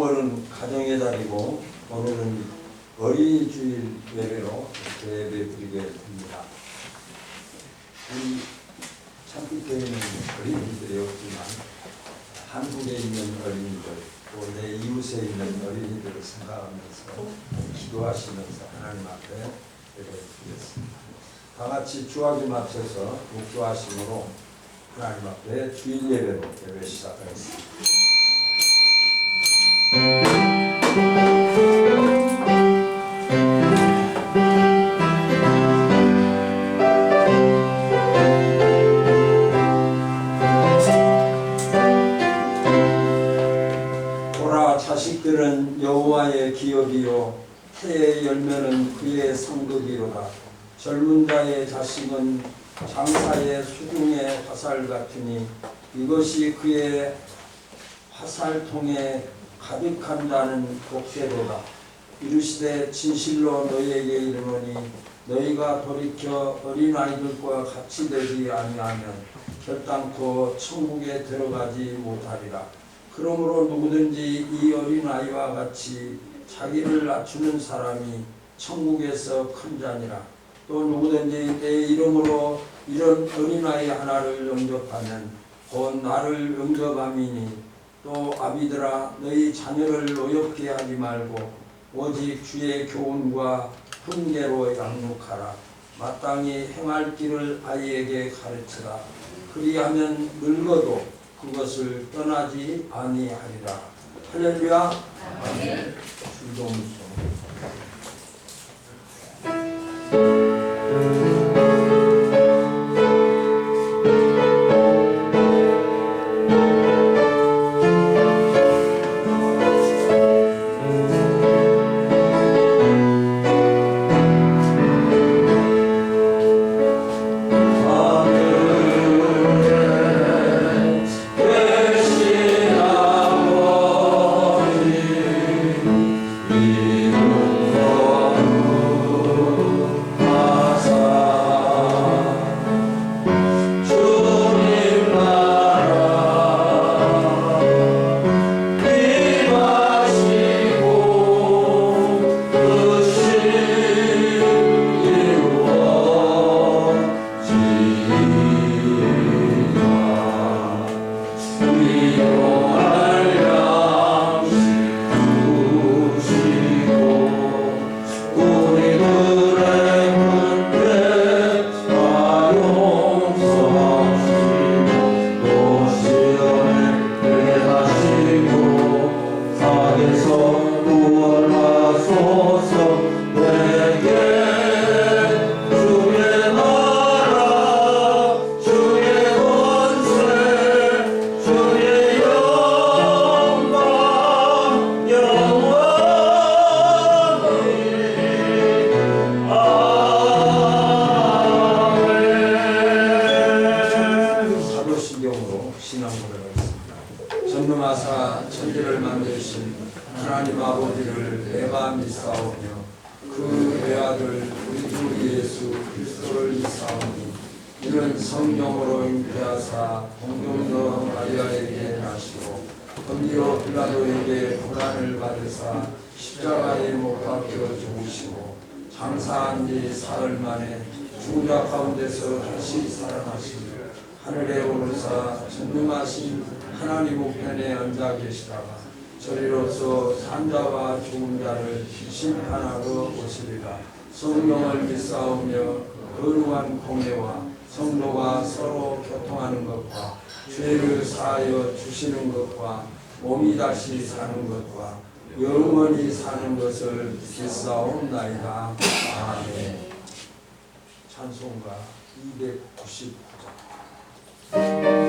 6월은 가정의 달이고 오늘은 어린이 주일 예배로 예배 드리게 됩니다. 우리 참빛교회는 어린이들이 없지만 한국에 있는 어린이들 또 내 이웃에 있는 어린이들을 생각하면서 기도하시면서 하나님 앞에 예배 드리겠습니다. 다 같이 주하기 맞춰서 묵주하심으로 하나님 앞에 주일 예배로 예배 시작하겠습니다. 보라, 자식들은 여호와의 기업이요 해의 열매는 그의 상급이로다. 젊은 자의 자식은 장사의 수중의 화살 같으니 이것이 그의 화살통에 가득한 자는 복되도다. 이르시되 진실로 너희에게 이르노니 너희가 돌이켜 어린아이들과 같이 되지 아니하면 결단코 천국에 들어가지 못하리라. 그러므로 누구든지 이 어린아이와 같이 자기를 낮추는 사람이 천국에서 큰 자니라. 또 누구든지 내 이름으로 이런 어린아이 하나를 영접하면 곧 나를 영접함이니 또 아비들아 너희 자녀를 노엽게 하지 말고 오직 주의 교훈과 훈계로 양육하라. 마땅히 행할 길을 아이에게 가르치라. 그리하면 늙어도 그것을 떠나지 아니하리라. 할렐루야. 아멘. 주동수. 전능하사 천지를 만드신 하나님 아버지를 내가 믿사오며 그 외아들 우리 주 예수 그리스도를 믿사오니 이는 성령으로 잉태하사 동정녀 마리아에게 나시고 본디오 빌라도에게 고난을 받으사 십자가에 못 박혀 죽으시고 장사한 지 사흘 만에 죽은 자 가운데서 다시 살아나시니 하늘에 오르사 전능하신 하나님 우편에 앉아 계시다가 저리로서 산자와 죽은 자를 심판하러 오시리라. 성령을 믿사오며 거룩한 공예와 성도가 서로 교통하는 것과 죄를 사하여 주시는 것과 몸이 다시 사는 것과 영원히 사는 것을 믿사옵나이다. 아멘. 찬송가 299장. Bye.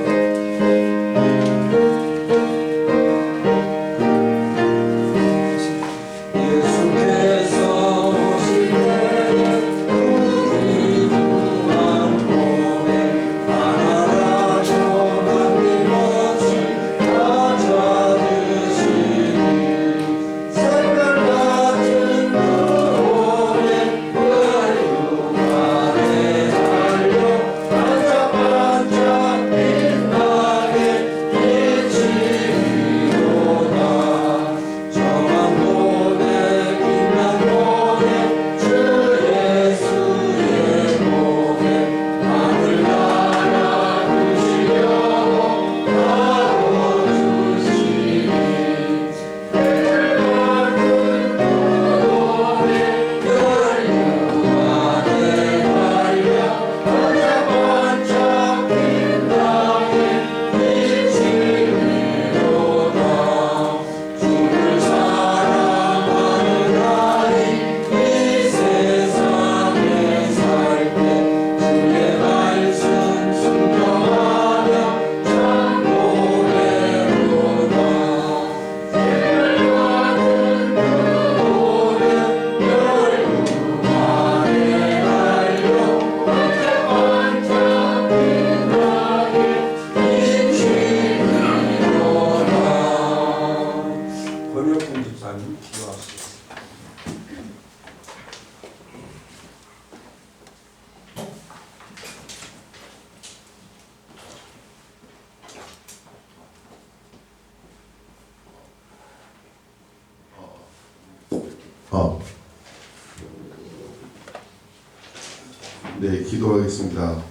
네, 기도하겠습니다.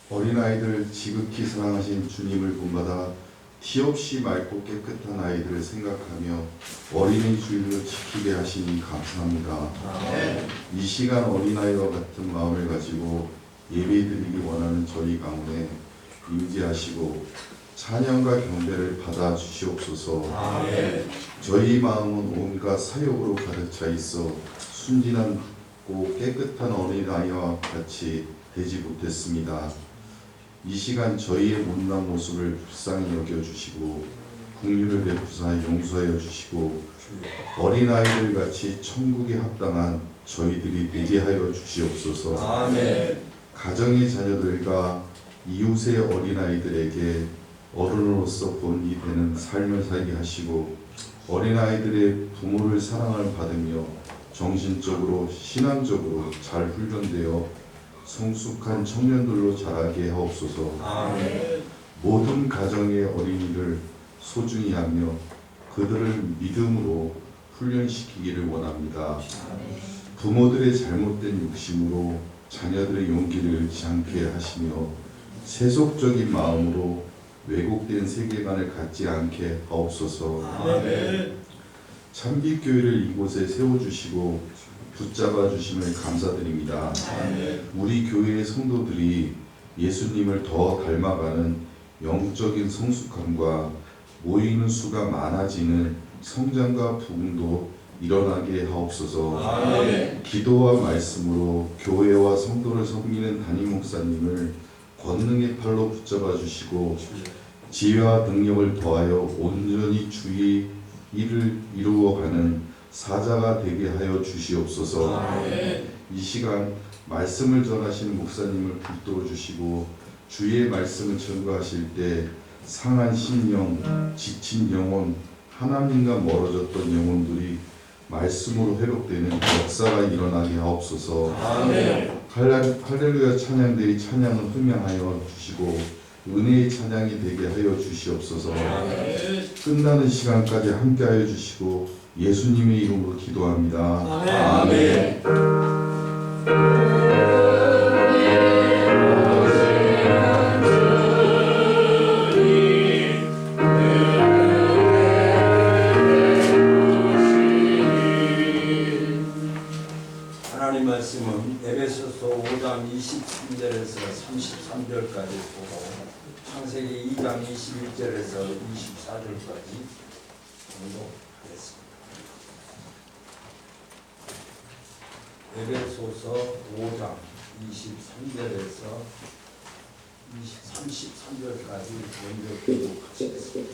어린아이들 지극히 사랑하신 주님을 본받아 티 없이 맑고 깨끗한 아이들을 생각하며 어린이 주일로 지키게 하시니 감사합니다. 이 시간 어린아이와 같은 마음을 가지고 예배드리기 원하는 저희 가운데 임재하시고 찬양과 경배를 받아 주시옵소서. 저희 마음은 온갖 사욕으로 가득 차 있어 순진하고 깨끗한 어린아이와 같이 되지 못했습니다. 이 시간 저희의 못난 모습을 불쌍히 여겨주시고 긍휼을 베푸사 용서하여 주시고 어린아이들 같이 천국에 합당한 저희들이 되게 하여 주시옵소서. 아멘. 가정의 자녀들과 이웃의 어린아이들에게 어른으로서 본이 되는 삶을 살게 하시고 어린아이들의 부모를 사랑을 받으며 정신적으로 신앙적으로 잘 훈련되어 성숙한 청년들로 자라게 하옵소서. 아멘. 모든 가정의 어린이를 소중히 하며 그들을 믿음으로 훈련시키기를 원합니다. 부모들의 잘못된 욕심으로 자녀들의 용기를 잃지 않게 하시며 세속적인 마음으로 왜곡된 세계관을 갖지 않게 하옵소서. 아멘. 참빛교회를 이곳에 세워주시고 붙잡아 주심을 감사드립니다. 우리 교회의 성도들이 예수님을 더 닮아가는 영적인 성숙함과 모이는 수가 많아지는 성장과 부흥도 일어나게 하옵소서. 아멘. 기도와 말씀으로 교회와 성도를 섬기는 담임 목사님을 권능의 팔로 붙잡아 주시고 지혜와 능력을 더하여 온전히 주의 일을 이루어가는 사자가 되게 하여 주시옵소서. 아멘. 이 시간 말씀을 전하시는 목사님을 붙들어 주시고 주의 말씀을 전가하실 때 상한 심령, 지친 영혼, 하나님과 멀어졌던 영혼들이 말씀으로 회복되는 역사가 일어나게 하옵소서. 아멘. 할렐루야 찬양대의 찬양을 흠양하여 주시고 은혜의 찬양이 되게 하여 주시옵소서. 아멘. 끝나는 시간까지 함께하여 주시고 예수님의 이름으로 기도합니다. 아멘. 하나님 말씀은 에베소서 5장 23절에서 33절까지 보고 창세기 2장 21절에서 24절까지 공독하겠습니다. 에베소서 5장 23절에서 33절까지 먼저 공독하시겠습니다.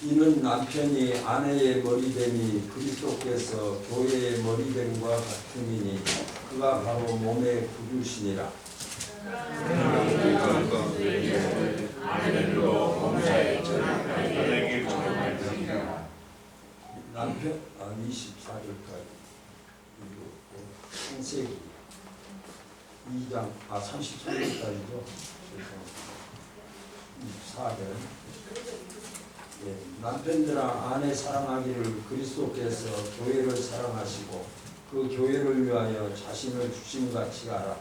이는 남편이 아내의 머리됨이 그리스도께서 교회의 머리됨과 같음이니 그가 바로 몸의 구주시니라. 남편 24절까지 창세기 2장 33절까지죠. 24절. 예, 남편들아 아내 사랑하기를 그리스도께서 교회를 사랑하시고 그 교회를 위하여 자신을 주심같이 하라.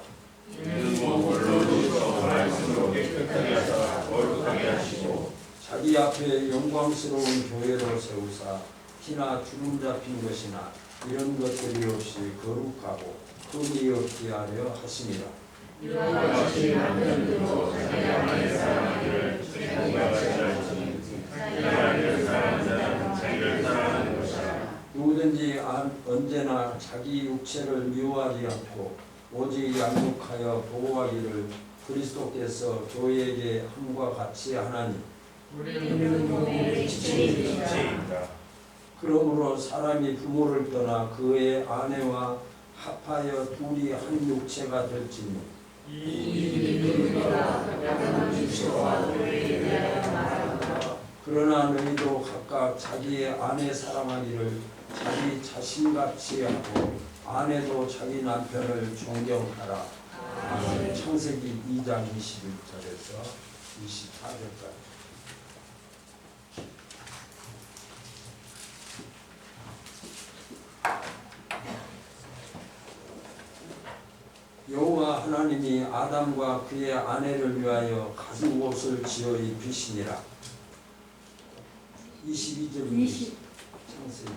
자기 앞에 영광스러운 교회로 세우사 티나 주름 잡힌 것이나 이런 것들이 없이 거룩하고 흠이 없게 하려 하심이라. 누구든지 언제나 자기 육체를 미워하지 않고 오직 양육하여 보호하기를 그리스도께서 교회에게 함과 같이 하나니 그러므로 사람이 부모를 떠나 그의 아내와 합하여 둘이 한 육체가 될지니 그러나 너희도 각각 자기의 아내 사랑하기를 자기 자신같이 하고 아내도 자기 남편을 존경하라. 창세기 2장 21절에서 24절까지. 여호와 하나님이 아담과 그의 아내를 위하여 가죽 옷을 지어 입히시니라. 22절 창세기.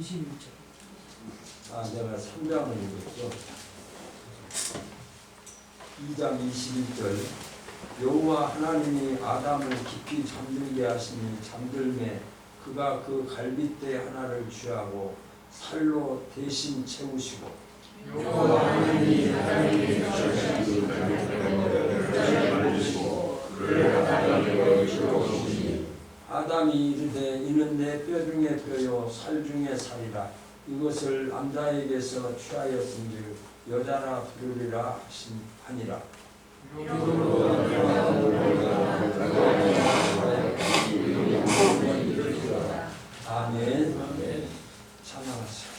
21절. 내가 3장을 읽었죠. 2장 21절. 여호와 하나님이 아담을 깊이 잠들게 하시니 잠들매 그가 그 갈빗대 하나를 취하고 살로 대신 채우시고 여호와 하나님이 아담에게 주신 그를 아담에게 주시니 아담이 이르되 이는 내 뼈 중에 뼈요 살 중에 살이라. 이것을 남자에게서 취하였은즉 여자라 부르리라 하니라. 아멘. 찬양하시오.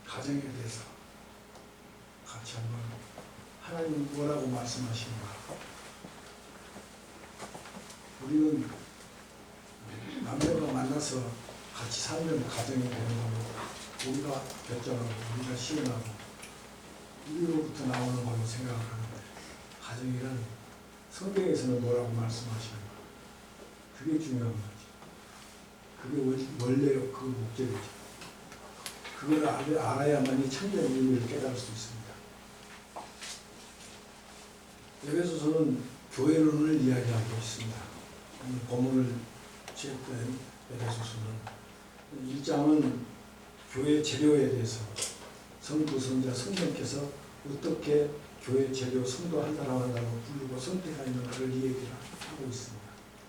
가정에 대해서 같이 한번 하나님 뭐라고 말씀하시는가. 우리는 남녀가 만나서 같이 살면 가정이 되는 거고 우리가 결정하고 우리가 시행하고 우리로부터 나오는 걸로 생각을 하는데 가정이란 성경에서는 뭐라고 말씀하시는가. 그게 중요한 거지. 그게 원래 그 목적이죠. 그걸 알아야만이 참된 의미를 깨달을 수 있습니다. 에베소서는 교회론을 이야기하고 있습니다. 오늘 본문을 취했던 에베소서는 1장은 교회 재료에 대해서 성부, 성자, 성령께서 어떻게 교회 재료, 성도 한 사람 한 사람을 부르고 선택하는가를 얘기를 하고 있습니다.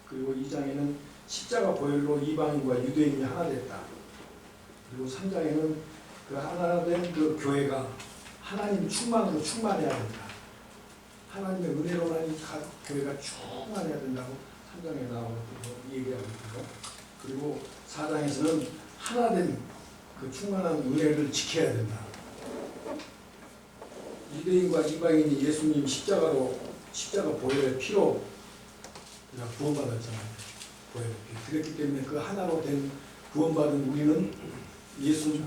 그리고 2장에는 십자가 보혈로 이방인과 유대인이 하나 됐다. 그리고 3장에는 그 하나 된 그 교회가 하나님 충만으로 충만해야 된다. 하나님의 은혜로만 교회가 충만해야 된다고 3장에 나오고 얘기하고 있고, 그리고 4장에서는 하나 된 그 충만한 은혜를 지켜야 된다. 유대인과 이방인이 예수님 십자가 보혈의 피로 구원받았잖아요. 보혈의 피. 그렇기 때문에 그 하나로 된 구원받은 우리는 예수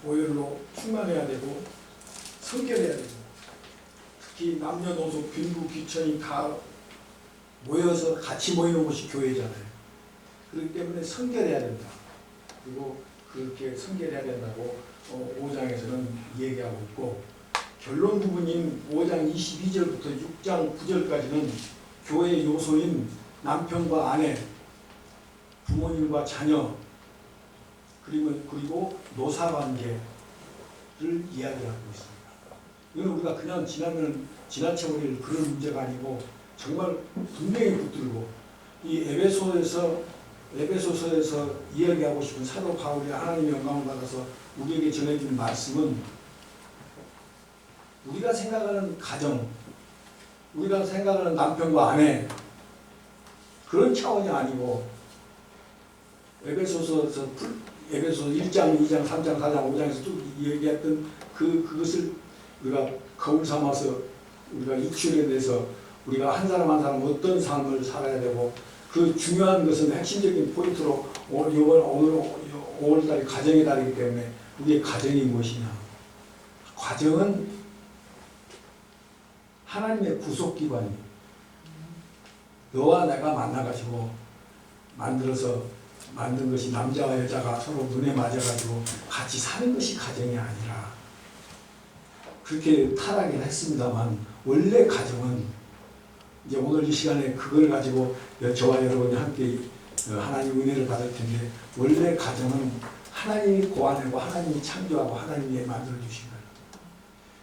보혈로 충만해야 되고 성결해야 되고, 특히 남녀노소 빈부 귀천이 다 모여서 같이 모이는 곳이 교회잖아요. 그렇기 때문에 성결해야 된다. 그리고 그렇게 성결해야 된다고 5장에서는 얘기하고 있고, 결론 부분인 5장 22절부터 6장 9절까지는 교회의 요소인 남편과 아내, 부모님과 자녀, 그리고 노사관계를 이야기하고 있습니다. 이건 우리가 그냥 지나쳐버릴 그런 문제가 아니고 정말 분명히 붙들고, 이 에베소서에서 이야기하고 싶은 사도 바울이 하나님의 영광을 받아서 우리에게 전해주는 말씀은 우리가 생각하는 가정, 우리가 생각하는 남편과 아내 그런 차원이 아니고, 에베소서 1장, 2장, 3장, 4장, 5장에서 쭉 얘기했던 그것을 우리가 거울 삼아서 우리가 익출에 대해서 우리가 한 사람 한 사람 어떤 삶을 살아야 되고, 그 중요한 것은 핵심적인 포인트로 오늘 5월달이 가정의 달이기 때문에 우리의 가정이 무엇이냐. 가정은 하나님의 구속기관이에요. 너와 내가 만나가지고 만든 것이 남자와 여자가 서로 눈에 맞아가지고 같이 사는 것이 가정이 아니라, 그렇게 타락을 했습니다만 원래 가정은 이제 오늘 이 시간에 그걸 가지고 저와 여러분이 함께 하나님 은혜를 받을 텐데, 원래 가정은 하나님이 고안하고 하나님이 창조하고 하나님이 만들어주신 거예요.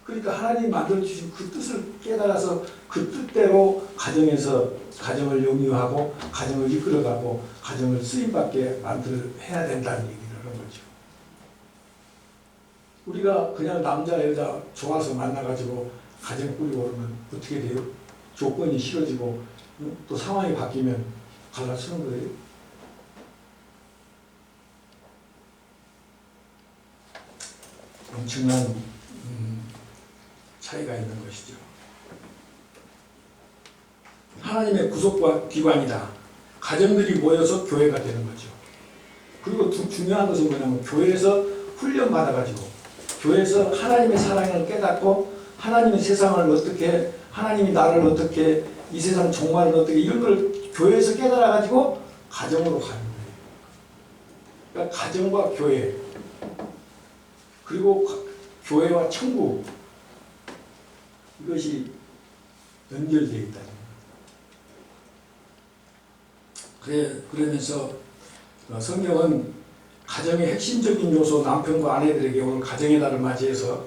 그러니까 하나님이 만들어주신 그 뜻을 깨달아서 그 뜻대로 가정에서 가정을 영위하고 가정을 이끌어가고 가정을 쓰임받게 해야 된다는 얘기를 하는 거죠. 우리가 그냥 남자 여자 좋아서 만나가지고 가정 꾸리고 그러면 어떻게 돼요? 조건이 싫어지고 또 상황이 바뀌면 갈라치는 거예요. 엄청난 차이가 있는 것이죠. 하나님의 구속과 기관이다. 가정들이 모여서 교회가 되는 거죠. 그리고 중요한 것은 뭐냐면 교회에서 훈련받아가지고 교회에서 하나님의 사랑을 깨닫고 하나님의 세상을 어떻게, 하나님이 나를 어떻게, 이 세상 종말을 어떻게, 이런 걸 교회에서 깨달아가지고 가정으로 가는 거예요. 그러니까 가정과 교회, 그리고 교회와 천국, 이것이 연결되어 있다는 거예요. 그러면서 성경은 가정의 핵심적인 요소 남편과 아내들에게 오늘 가정의 날을 맞이해서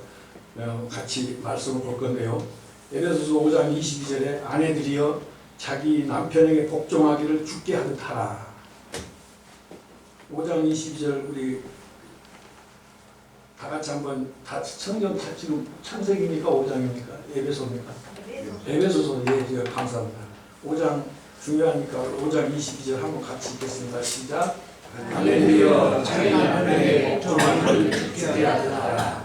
같이 말씀을 볼 건데요. 에베소서 5장 22절에 아내들이여 자기 남편에게 복종하기를 주께 하듯 하라. 5장 22절 우리 다 같이 한번 성경 지금 창세기입니까? 5장입니까? 에베소입니까? 에베소서. 예, 감사합니다. 5장 중요하니까 5장 22절 한번 같이 읽겠습니다. 시작. 아내들이여 자기 남편에게 복종하기를 주께 하듯 하라.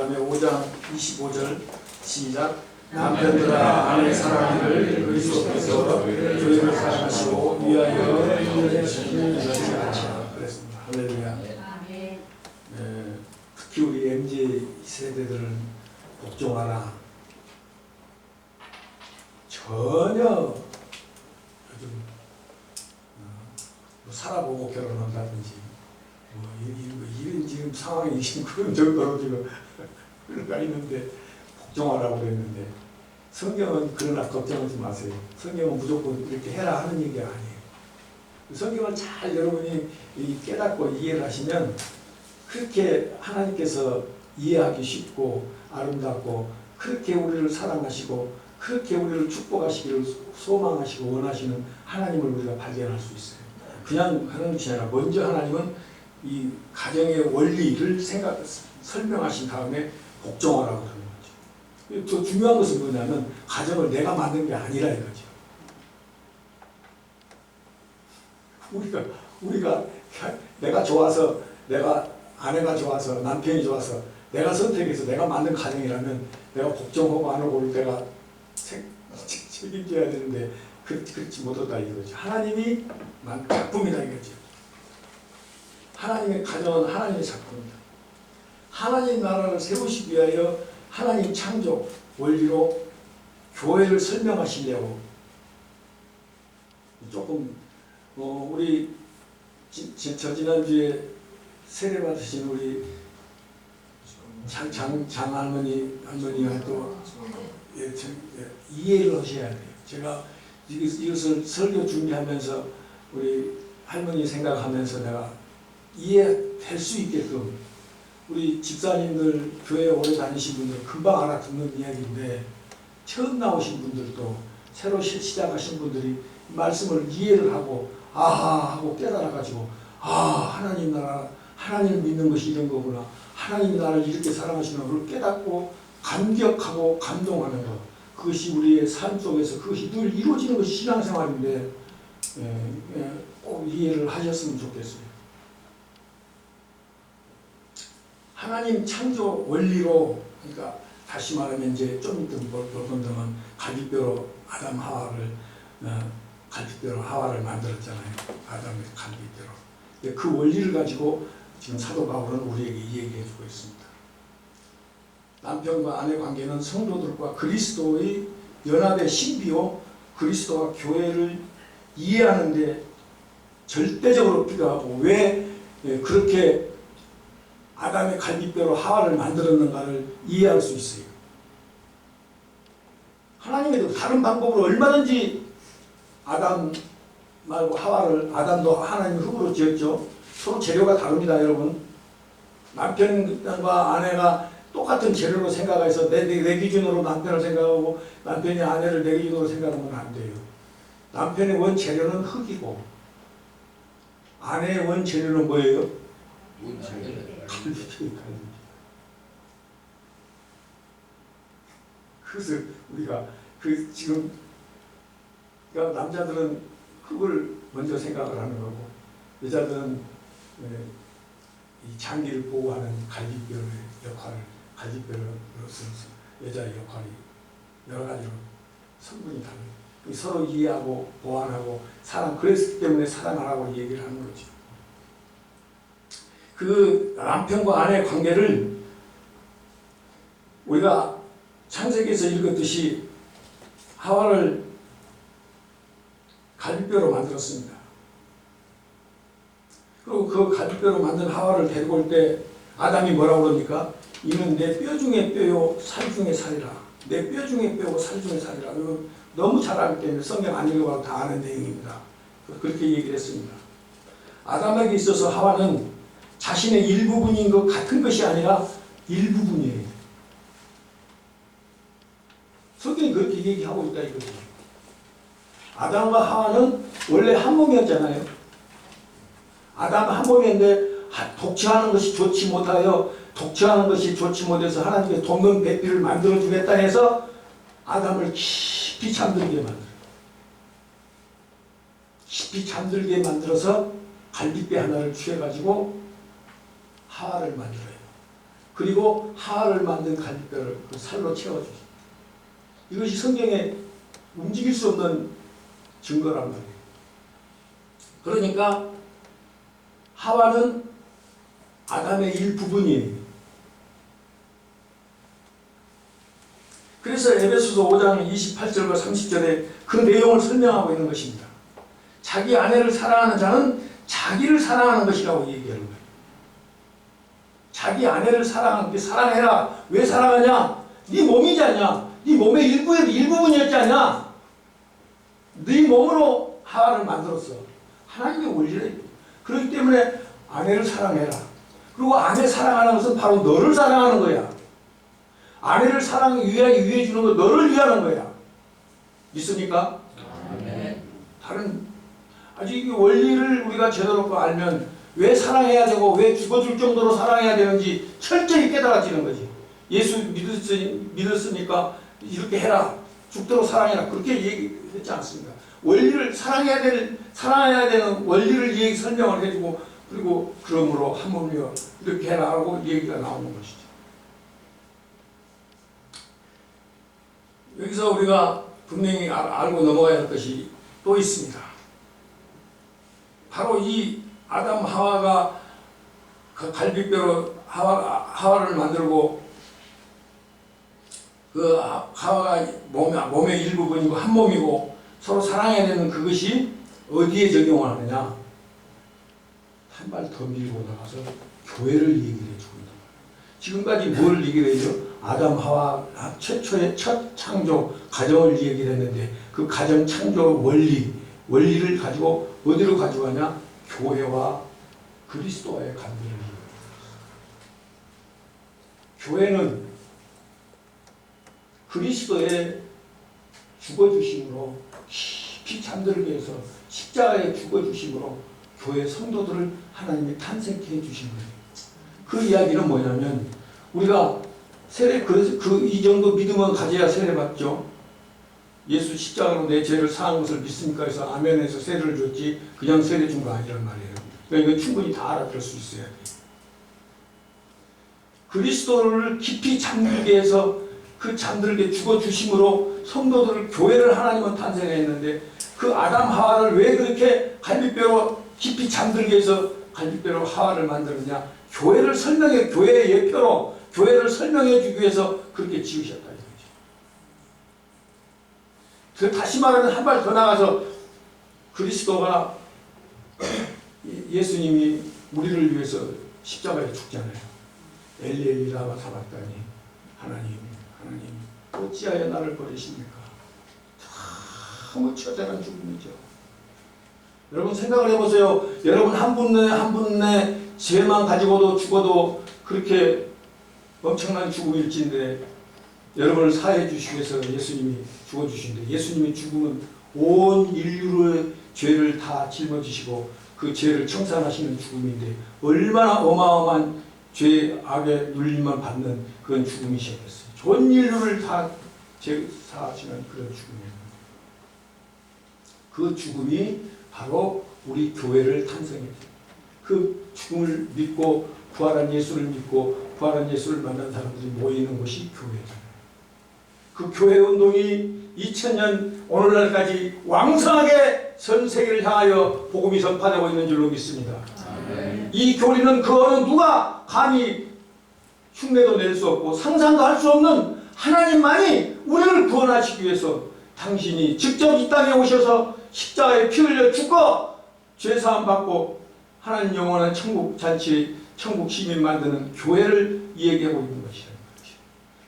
그다음에 5장 25절 시작. 남편들아 아내 사랑하기를 그리스도께서 교회를 사랑하시고 위하여 인연의 신을 잃지 않으시라 그랬습니다. 할렐루야. 특히 우리 MZ 세대들은 복종하라. 전혀 요즘 살아보고 결혼한다든지 이런 지금 상황이 지금 그런 정도로 지금 흘러가 있는데 복종하라고 그랬는데 성경은 그러나 걱정하지 마세요. 성경은 무조건 이렇게 해라 하는 얘기가 아니에요. 성경을 잘 여러분이 깨닫고 이해를 하시면 그렇게 하나님께서 이해하기 쉽고 아름답고 그렇게 우리를 사랑하시고 그렇게 우리를 축복하시기를 소망하시고 원하시는 하나님을 우리가 발견할 수 있어요. 그냥 하는 것이 아니라 먼저 하나님은 이 가정의 원리를 설명하신 다음에 복종하라고 그러는 거죠. 더 중요한 것은 뭐냐면 가정을 내가 만든 게 아니라 이거죠. 우리가 내가 좋아서 내가 아내가 좋아서 남편이 좋아서 내가 선택해서 내가 만든 가정이라면 내가 복종하고 안 하고를 내가 책임져야 되는데 그렇지 못하다 이거죠. 하나님이 만 작품이다 이거죠. 하나님의 가정은 하나님의 작품이다. 하나님 나라를 세우시기 위하여 하나님 창조 원리로 교회를 설명하시려고 조금 우리 저 지난주에 세례 받으신 우리 할머니가 또 이해를 하셔야 돼요. 제가 이것을 설교 준비하면서 우리 할머니 생각하면서 내가 이해될 수 있게끔 우리 집사님들 교회 오래 다니신 분들 금방 알아듣는 이야기인데 처음 나오신 분들도 새로 시작하신 분들이 말씀을 이해를 하고 아하 하고 깨달아가지고 하나님 나라 하나님을 믿는 것이 이런 거구나. 하나님이 나를 이렇게 사랑하시는 걸 깨닫고 감격하고 감동하는 것. 그것이 우리의 삶 속에서 그것이 늘 이루어지는 것이 신앙생활인데 꼭 이해를 하셨으면 좋겠어요. 하나님 창조 원리로 그러니까 다시 말하면 이제 좀 이따 볼 건데는 갈비뼈로 아담 하와를 갈비뼈로 하와를 만들었잖아요. 아담의 갈비뼈로. 그 원리를 가지고 지금 사도 바울은 우리에게 얘기해주고 있습니다. 남편과 아내 관계는 성도들과 그리스도의 연합의 신비요 그리스도와 교회를 이해하는 데 절대적으로 필요하고 왜 그렇게 아담의 갈비뼈로 하와를 만들었는가를 이해할 수 있어요. 하나님께도 다른 방법으로 얼마든지 아담 말고 하와를 아담도 하나님의 흙으로 지었죠. 서로 재료가 다릅니다, 여러분. 남편과 아내가 똑같은 재료로 생각해서 내 기준으로 남편을 생각하고 남편이 아내를 내 기준으로 생각하면 안 돼요. 남편의 원 재료는 흙이고 아내의 원 재료는 뭐예요? 갈비뼈. 그래서 우리가 지금 그러니까 남자들은 흙을 먼저 생각을 하는 거고 여자들은 이 장기를 보호하는 갈비뼈의 역할을 갈비뼈로서 여자의 역할이 여러 가지로 성분이 다르고 서로 이해하고 보완하고 사랑 그랬기 때문에 사랑하라고 얘기를 하는 거죠. 그 남편과 아내의 관계를 우리가 창세기에서 읽었듯이 하와를 갈비뼈로 만들었습니다. 그리고 그 갈비뼈로 만든 하와를 데리고 올 때 아담이 뭐라고 그럽니까? 이는 내 뼈 중에 뼈요 살 중에 살이라. 내 뼈 중에 뼈고 살 중에 살이라. 이건 너무 잘 알기 때문에 성경 안 읽어봐도 다 아는 내용입니다. 그렇게 얘기를 했습니다. 아담에게 있어서 하와는 자신의 일부분인 것 같은 것이 아니라 일부분이에요. 성경이 그렇게 얘기하고 있다 이거죠. 아담과 하와는 원래 한 몸이었잖아요. 아담은 한 몸이었는데 독처하는 것이 좋지 못하여 독처하는 것이 좋지 못해서 하나님께서 돕는 배필을 만들어주겠다 해서 아담을 깊이 잠들게 만들어요. 깊이 잠들게 만들어서 갈비뼈 하나를 취해가지고 하와를 만들어요. 그리고 하와를 만든 갈빗뼈를 그 살로 채워주시고, 이것이 성경에 움직일 수 없는 증거란 말이에요. 그러니까 하와는 아담의 일부분이에요. 그래서 에베소서 5장 28절과 30절에 그 내용을 설명하고 있는 것입니다. 자기 아내를 사랑하는 자는 자기를 사랑하는 것이라고 얘기하는 거예요. 자기 아내를 사랑해라. 왜 사랑하냐? 네 몸이지 않냐? 네 몸의 일부분이었지 않냐? 네 몸으로 하와를 만들었어. 하나님의 원리래. 그렇기 때문에 아내를 사랑해라. 그리고 아내 사랑하는 것은 바로 너를 사랑하는 거야. 아내를 위해 주는 건 너를 위하는 거야. 믿습니까? 다른 아직 이 원리를 우리가 제대로 알면 왜 사랑해야 되고 왜 죽어줄 정도로 사랑해야 되는지 철저히 깨달아지는 거지. 예수 믿었으니까 이렇게 해라. 죽도록 사랑해라. 그렇게 얘기했지 않습니까? 원리를 사랑해야 되는 원리를 설명을 해주고, 그리고 그러므로 한 몸이여 이렇게 해라라고 얘기가 나오는 것이죠. 여기서 우리가 분명히 알고 넘어가야 할 것이 또 있습니다. 바로 이 아담 하와가 그 갈빗뼈로 하와를 만들고, 그 하와가 몸의 일부분이고 한 몸이고 서로 사랑해야 되는 그것이 어디에 적용을 하느냐? 한 발 더 밀고 나가서 교회를 얘기를 해주고 있는 거예요. 지금까지 뭘 얘기를 해줘? 아담 하와 최초의 첫 창조 가정을 얘기를 했는데, 그 가정 창조 원리를 가지고 어디로 가지고 가냐? 교회와 그리스도와의 관계를 얘기해요. 교회는 그리스도의 죽어주심으로 깊이 잠들게 해서 십자가의 죽어주심으로 교회 성도들을 하나님이 탄생케 해주신 거예요. 그 이야기는 뭐냐면, 우리가 세례, 그래서 이 정도 믿음은 가져야 세례 받죠. 예수 십자가로 내 죄를 사한 것을 믿습니까? 해서 아멘에서 세례를 줬지 그냥 세례 준 거 아니란 말이에요. 그러니까 이거 충분히 다 알아들을 수 있어야 돼요. 그리스도를 깊이 잠들게 해서 그 잠들게 죽어주심으로 성도들을, 교회를 하나님은 탄생했는데, 그 아담 하와를 왜 그렇게 갈빗뼈로 깊이 잠들게 해서 갈빗뼈로 하와를 만들었냐? 교회를 설명해, 교회의 예표로 교회를 설명해 주기 위해서 그렇게 지으셨다 이거죠. 그 다시 말하면 한 발 더 나가서 그리스도가, 예수님이 우리를 위해서 십자가에 죽잖아요. 엘리 라마 사박다니, 하나님 어찌하여 나를 버리십니까? 너무 처절한 죽음이죠. 여러분 생각을 해보세요. 여러분 한 분의 죄만 가지고도 죽어도 그렇게 엄청난 죽음일진데, 여러분을 사해 주시기 위해서 예수님이 죽어주신데, 예수님의 죽음은 온 인류의 죄를 다 짊어지시고 그 죄를 청산하시는 죽음인데, 얼마나 어마어마한 죄 악의 눌림만 받는 그런 죽음이셨겠어요. 전 인류를 다 제사하시는 그런 죽음이에요. 그 죽음이 바로 우리 교회를 탄생했죠. 그 죽음을 믿고 부활한 예수를 믿고 부활한 예수를 만난 사람들이 모이는 곳이 교회잖아요. 그 교회 운동이 2000년 오늘날까지 왕성하게 전 세계를 향하여 복음이 전파되고 있는 줄로 믿습니다. 이 교리는 그 어느 누가 감히 흉내도 낼 수 없고 상상도 할 수 없는 하나님만이 우리를 구원하시기 위해서 당신이 직접 이 땅에 오셔서 십자가에 피 흘려 죽고 죄사함 받고 하나님 영원한 천국 잔치, 천국 시민 만드는 교회를 얘기하고 있는 것이라는 거죠.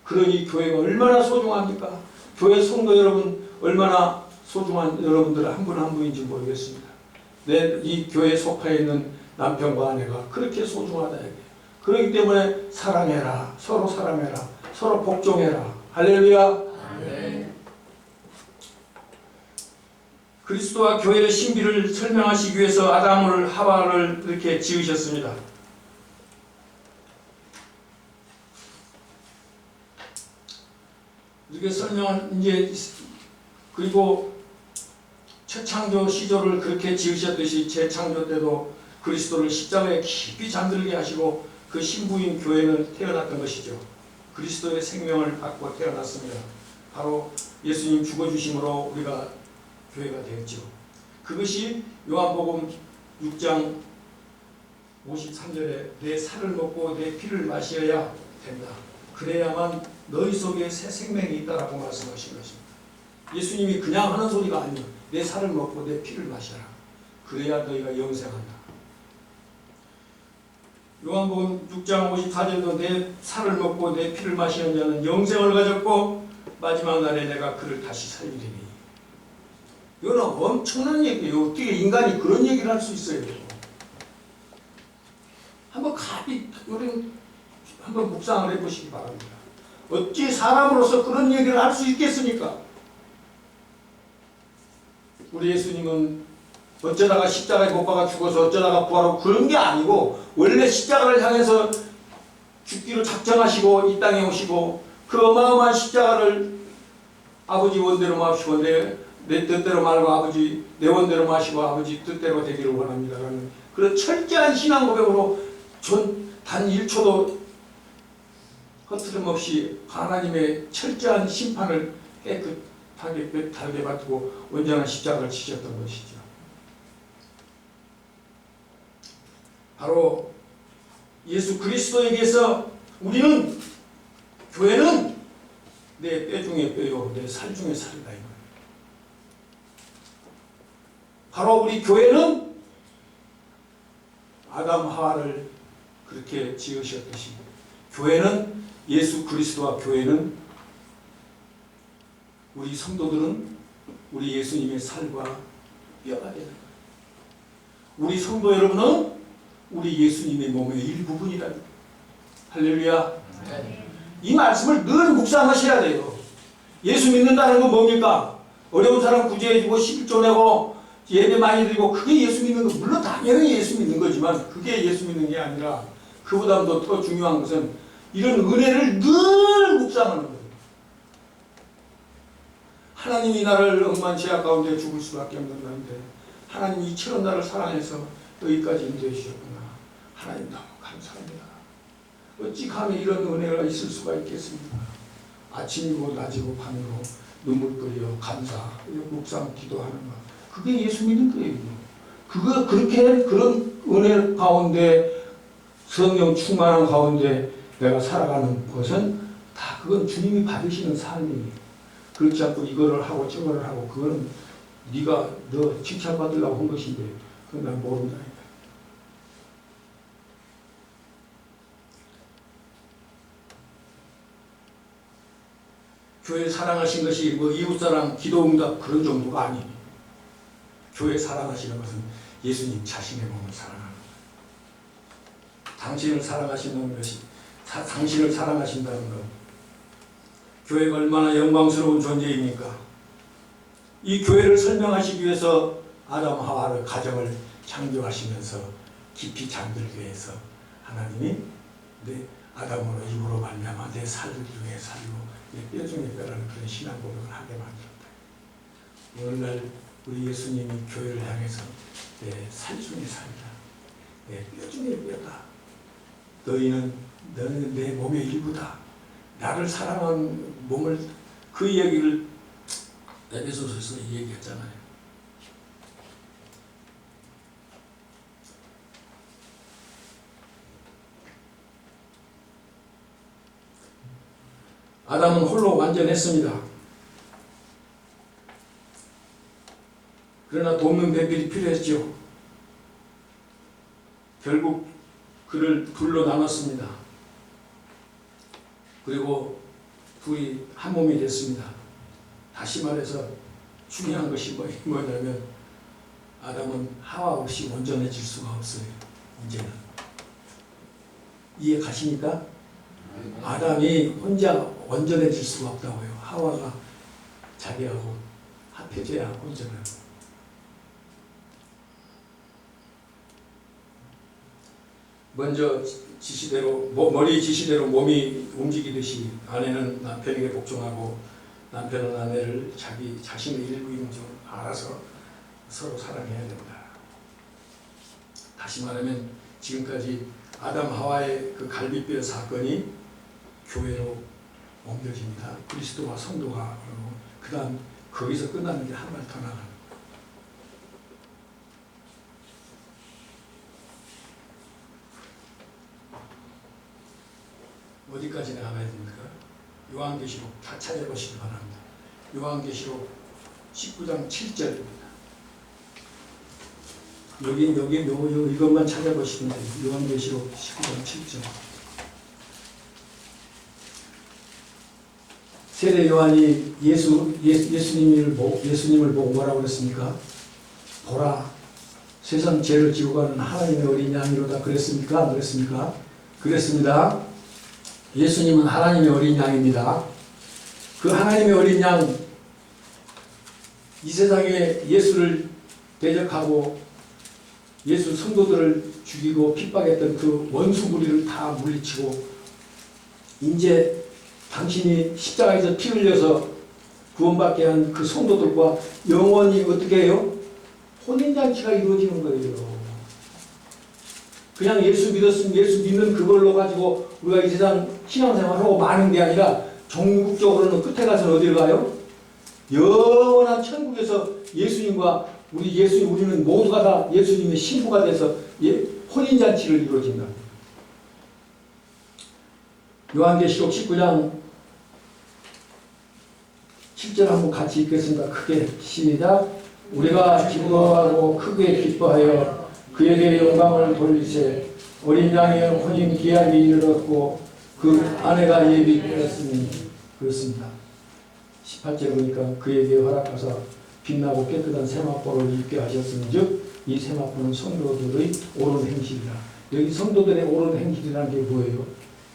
그러니 교회가 얼마나 소중합니까? 교회 성도 여러분 얼마나 소중한 여러분들 한 분 한 분인지 모르겠습니다. 이 교회에 속해 있는 남편과 아내가 그렇게 소중하다 얘기해요. 그렇기 때문에 사랑해라, 서로 사랑해라, 서로 복종해라. 할렐루야. 그리스도와 교회의 신비를 설명하시기 위해서 아담을 하와를 이렇게 지으셨습니다. 이렇게 설명은 이제, 그리고 최창조 시조를 그렇게 지으셨듯이 재창조 때도 그리스도를 십자가에 깊이 잠들게 하시고 그 신부인 교회는 태어났던 것이죠. 그리스도의 생명을 받고 태어났습니다. 바로 예수님 죽어주심으로 우리가 교회가 되었죠. 그것이 요한복음 6장 53절에 내 살을 먹고 내 피를 마셔야 된다. 그래야만 너희 속에 새 생명이 있다라고 말씀하신 것입니다. 예수님이 그냥 하는 소리가 아니에요. 내 살을 먹고 내 피를 마셔라. 그래야 너희가 영생한다. 요한복음 6장 54절도 내 살을 먹고 내 피를 마시는 자는 영생을 가졌고 마지막 날에 내가 그를 다시 살리리니. 이거는 엄청난 얘기예요. 어떻게 인간이 그런 얘기를 할 수 있어요? 한번 한번 묵상을 해보시기 바랍니다. 어찌 사람으로서 그런 얘기를 할 수 있겠습니까? 우리 예수님은 어쩌다가 십자가에 못 박아 죽어서 어쩌다가 부활하고 그런 게 아니고 원래 십자가를 향해서 죽기로 작정하시고 이 땅에 오시고 그 어마어마한 십자가를 아버지 원대로 마시고 내 뜻대로 말고 아버지 내 원대로 마시고 아버지 뜻대로 되기를 원합니다라는 그런 철저한 신앙 고백으로 단 1초도 허트름 없이 하나님의 철저한 심판을 깨끗하게 달게 받고 온전한 십자가를 지셨던 것이죠. 바로 예수 그리스도에게서 우리는 교회는 내 뼈 중에 뼈요 내 살 중에 살이다. 바로 우리 교회는 아담 하와를 그렇게 지으셨듯이 교회는 예수 그리스도와 교회는 우리 성도들은 우리 예수님의 살과 뼈가 되는 거예요. 우리 성도 여러분은 우리 예수님의 몸의 일부분이다. 할렐루야. 이 말씀을 늘 묵상하셔야 돼요. 예수 믿는다는 건 뭡니까? 어려운 사람 구제해주고 11조 내고 예배 많이 드리고 그게 예수 믿는 거 물론 당연히 예수 믿는 거지만 그게 예수 믿는 게 아니라 그보다도 더 중요한 것은 이런 은혜를 늘 묵상하는 거예요. 하나님이 나를 억만 죄악 가운데 죽을 수밖에 없는 건데 하나님이 이처럼 나를 사랑해서 여기까지 인도해 주셨구나. 하나님 너무 감사합니다. 어찌 감히 이런 은혜가 있을 수가 있겠습니까? 아침이고 낮이고 밤이고 눈물 끓여 감사 묵상 기도하는 것 그게 예수 믿는 거예요. 그렇게 그런 은혜 가운데 성령 충만한 가운데 내가 살아가는 것은 다 그건 주님이 받으시는 삶이에요. 그렇지 않고 이거를 하고 저거를 하고 그거는 너 칭찬받으려고 한 것인데 그건 난 모른다. 교회 사랑하신 것이 뭐 이웃사랑 기도응답 그런 정도가 아니에요. 교회 사랑하시는 것은 예수님 자신의 몸을 사랑하는 거예요. 당신을 사랑하시는 것이 당신을 사랑하신다는 것. 교회가 얼마나 영광스러운 존재입니까? 이 교회를 설명하시기 위해서 아담 하와를 가정을 창조하시면서 깊이 잠들게 해서 하나님이 내 아담으로 입으로 말미암아 내 살 중에 살고 내 뼈 중에 뼈라는 그런 신앙 고백을 하게 만들었다. 오늘날 우리 예수님이 교회를 향해서 내 살 중에 살이다. 내 뼈 중에 뼈다. 너는 내 몸의 일부다. 나를 사랑한 몸을 그 얘기를 에베소서에서 얘기했잖아요. 아담은 홀로 완전했습니다. 그러나 돕는 배필이 필요했죠. 결국 그를 둘로 나눴습니다. 그리고 둘이 한 몸이 됐습니다. 다시 말해서 중요한 것이 뭐냐면 아담은 하와 없이 온전해질 수가 없어요. 이제는 이해 가십니까? 아담이 혼자 온전해질 수가 없다고요. 하와가 자기하고 합해져야 온전해요. 먼저 지시대로 머리 지시대로 몸이 움직이듯이 아내는 남편에게 복종하고 남편은 아내를 자기 자신의 일부인 줄 알아서 서로 사랑해야 된다. 다시 말하면 지금까지 아담 하와의 그 갈빗뼈 사건이 교회로 옮겨집니다. 그리스도와 성도가 그 다음 거기서 끝나는 게 한 발 더 나가는 거예요. 어디까지 나가야 됩니까? 요한계시록 다 찾아보시기 바랍니다. 요한계시록 19장 7절입니다. 여기 이것만 찾아보시면 돼요. 요한계시록 19장 7절. 세례 요한이 예수님을 보고 뭐라고 그랬습니까? 보라, 세상 죄를 지고 가는 하나님의 어린 양이로다 그랬습니까? 안 그랬습니까? 그랬습니다. 예수님은 하나님의 어린 양입니다. 그 하나님의 어린 양, 이 세상에 예수를 대적하고 예수 성도들을 죽이고 핍박했던 그 원수 무리를 다 물리치고 이제 당신이 십자가에서 피 흘려서 구원받게 한 그 성도들과 영원히 어떻게 해요? 혼인잔치가 이루어지는 거예요. 그냥 예수 믿었으면 예수 믿는 그걸로 가지고 우리가 이 세상 신앙생활하고 마는 게 아니라 종국적으로는 끝에 가서는 어디를 가요? 영원한 천국에서 예수님과 우리는 모두가 다 예수님의 신부가 돼서 혼인잔치를 이루어진다. 요한계시록 19장 7절 한번 같이 읽겠습니다. 크게 시작. 우리가 기뻐하고 크게 기뻐하여 그에게 영광을 돌리세. 어린 양의 혼인 기한이 이르렀고 그 아내가 예비되었으니 그렇습니다. 18절 보니까 그에게 허락하사 빛나고 깨끗한 세마포를 입게 하셨은즉 이 세마포는 성도들의 옳은 행실이라. 여기 성도들의 옳은 행실이라는 게 뭐예요?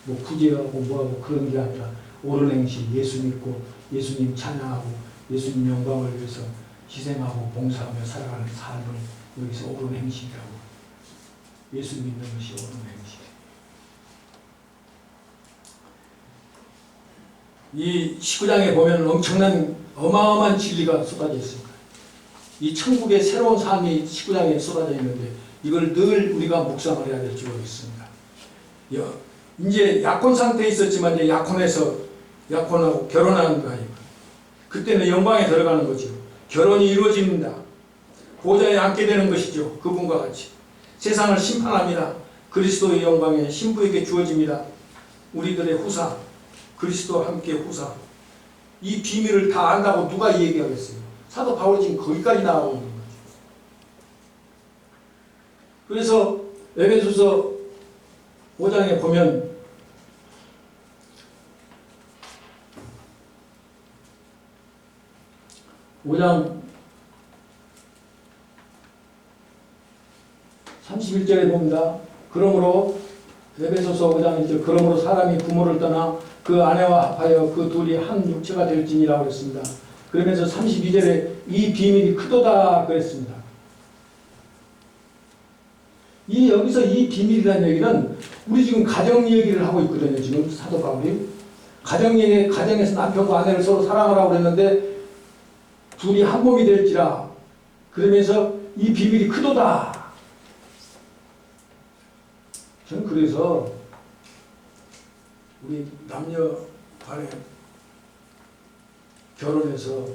뭐 구제하고 뭐하고 그런 게 아니라 옳은 행실, 예수 믿고 예수님 찬양하고 예수님 영광을 위해서 희생하고 봉사하며 살아가는 삶을 여기서 옳은 행실이라고. 예수 믿는 것이 옳은 행실. 이 19장에 보면 엄청난 어마어마한 진리가 쏟아져 있습니다. 이 천국의 새로운 삶이 19장에 쏟아져 있는데 이걸 늘 우리가 묵상을 해야 될 줄 있습니다. 이제 약혼 상태에 있었지만 이제 약혼하고 결혼하는 거 아닙니까? 그때는 영광에 들어가는 거죠. 결혼이 이루어집니다. 보좌에 앉게 되는 것이죠. 그분과 같이. 세상을 심판합니다. 그리스도의 영광에 신부에게 주어집니다. 우리들의 후사, 그리스도와 함께 후사. 이 비밀을 다 안다고 누가 얘기하겠어요? 사도 바울이 지금 거기까지 나가고 있는 거죠. 그래서 에베소서 5장에 보면 (5장) 31절에 봅니다. 그러므로 에베소서 5장 1절 그러므로 사람이 부모를 떠나 그 아내와 합하여 그 둘이 한 육체가 될지니라고 그랬습니다. 그러면서 32절에 이 비밀이 크도다 그랬습니다. 여기서 이 비밀이라는 얘기는 우리 지금 가정 얘기를 하고 있거든요. 지금 사도 바울이 가정에서 남편과 아내를 서로 사랑하라고 그랬는데 둘이 한 몸이 될지라 그러면서 이 비밀이 크도다. 저는 그래서 우리 남녀 간에 결혼해서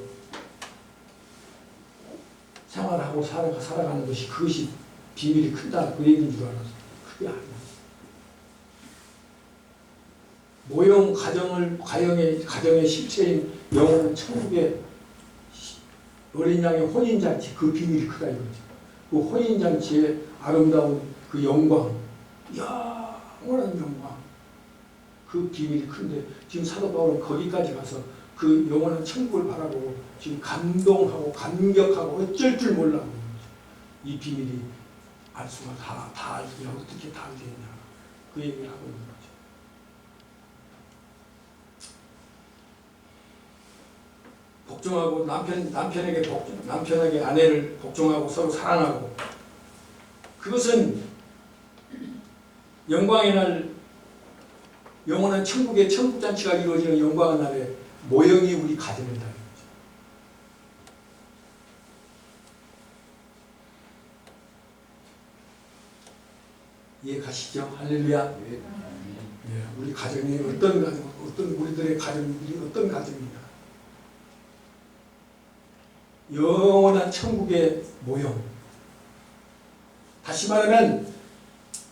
생활하고 살아가는 것이 그것이 비밀이 크다 그 얘기인 줄 알아서 그게 아니야. 모형 가정의 실체인 영원한 천국의 어린 양의 혼인잔치 그 비밀이 크다 이거죠. 그 혼인잔치의 아름다운 그 영광, 영원한 영광 그 비밀이 큰데 지금 사도 바울은 거기까지 가서 그 영원한 천국을 바라보고 지금 감동하고 감격하고 어쩔 줄 몰라. 이 비밀이 알 수가 다 알게 어떻게 다 알게 했냐 그 얘기를 하고 있는 거죠. 복종하고 남편에게 아내를 복종하고 서로 사랑하고 그것은 영광의 날 영원한 천국의 천국잔치가 이루어지는 영광의 날에 모형이 우리 가정이다. 이해 가시죠? 할렐루야. 예, 우리 가정이 어떤 가정, 우리들의 가정들이 어떤 가정인가? 영원한 천국의 모형. 다시 말하면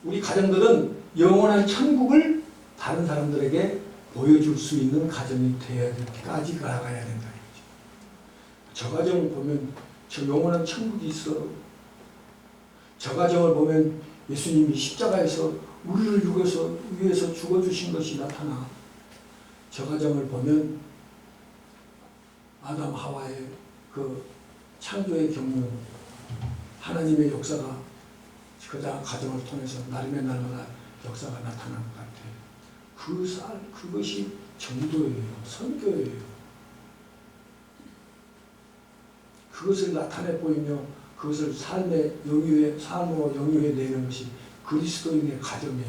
우리 가정들은 영원한 천국을 다른 사람들에게 보여줄 수 있는 가정이 되어야 될까지 나아가야 된다. 저 가정을 보면 저 영원한 천국이 있어. 저 가정을 보면 예수님이 십자가에서 우리를 위해서 죽어주신 것이 나타나. 저 가정을 보면 아담 하와의 그 창조의 경륜, 하나님의 역사가 그 가정을 통해서 날이면 날마다 역사가 나타나는 것 같아요. 그것이 정도예요. 선교예요. 그것을 나타내 보이며 그것을 삶으로 영유해 내는 것이 그리스도인의 가정의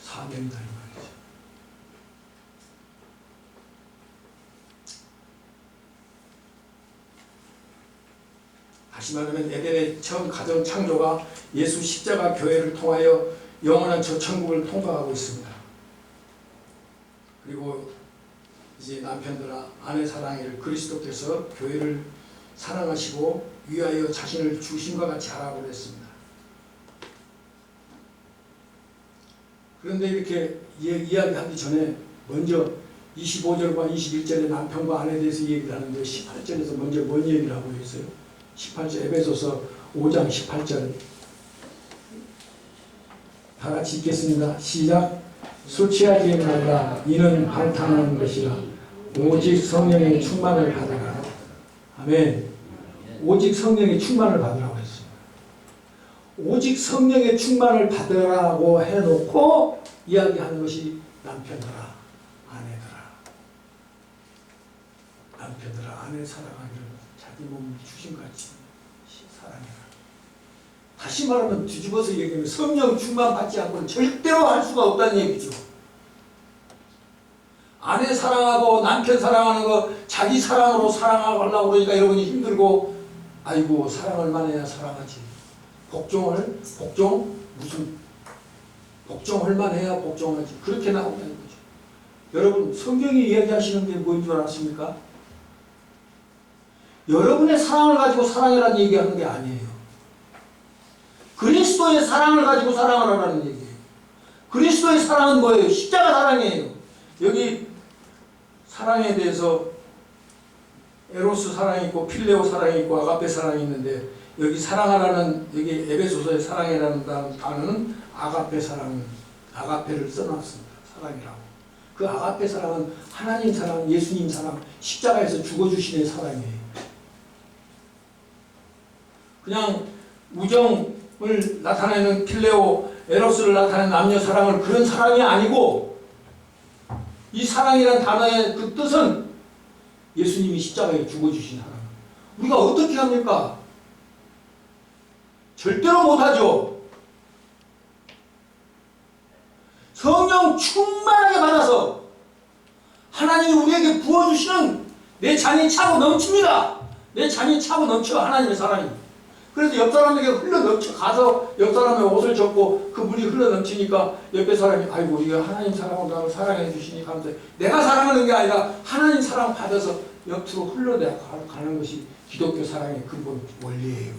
사명이다 이 말이죠. 다시 말하면 에덴의 처음 가정 창조가 예수 십자가 교회를 통하여 영원한 저 천국을 통과하고 있습니다. 그리고 이제 남편들아 아내 사랑을 그리스도께서 교회를 사랑하시고 위하여 자신을 주심과 같이 하라고 그랬습니다. 그런데 이렇게 이야기하기 전에 먼저 25절과 21절에 남편과 아내에 대해서 얘기를 하는데 18절에서 먼저 뭔 얘기를 하고 있어요? 18절 에베소서 5장 18절 다 같이 읽겠습니다. 시작. 술 취하지 말라. 이는 방탕한 것이라. 오직 성령의 충만을 받으라. 아멘. 오직 성령의 충만을 받으라고 했습니다. 오직 성령의 충만을 받으라고 해놓고 이야기하는 것이 남편들아, 아내들아. 남편들아, 아내 사랑하기를 자기 몸 주심같이 사랑해라. 다시 말하면 뒤집어서 얘기하면 성령 충만 받지 않고는 절대로 할 수가 없다는 얘기죠. 아내 사랑하고 남편 사랑하는 거 자기 사랑으로 사랑하려고 그러니까 여러분이 힘들고 아이고 사랑을 만해야 사랑하지. 복종할 만해야 복종하지. 그렇게 나온다는 거죠. 여러분 성경이 이야기하시는 게 뭐인 줄 아십니까? 여러분의 사랑을 가지고 사랑이라는 얘기하는 게 아니에요. 그리스도의 사랑을 가지고 사랑을 하라는 얘기예요. 그리스도의 사랑은 뭐예요? 십자가 사랑이에요. 여기 사랑에 대해서 에로스 사랑이 있고 필레오 사랑이 있고 아가페 사랑이 있는데 여기 사랑하라는 여기 에베소서의 사랑이라는 단어는 아가페 아가페를 써놨습니다. 사랑이라고. 그 아가페 사랑은 하나님 사랑, 예수님 사랑, 십자가에서 죽어주신 사랑이에요. 그냥 우정을 나타내는 필레오, 에로스를 나타내는 남녀 사랑을 그런 사랑이 아니고 이 사랑이라는 단어의 그 뜻은 예수님이 십자가에 죽어주신 사랑. 우리가 어떻게 합니까? 절대로 못하죠. 성령 충만하게 받아서 하나님이 우리에게 부어주시는 내 잔이 차고 넘칩니다. 내 잔이 차고 넘쳐 하나님의 사랑이. 그래서 옆 사람에게 흘러 넘쳐 가서 옆 사람의 옷을 젖고 그 물이 흘러 넘치니까 옆에 사람이 아이고 이거 하나님 사랑으로 나를 사랑해 주시니 하면서 내가 사랑하는 게 아니라 하나님 사랑 받아서 옆으로 흘러가는 것이 기독교 사랑의 근본 원리예요.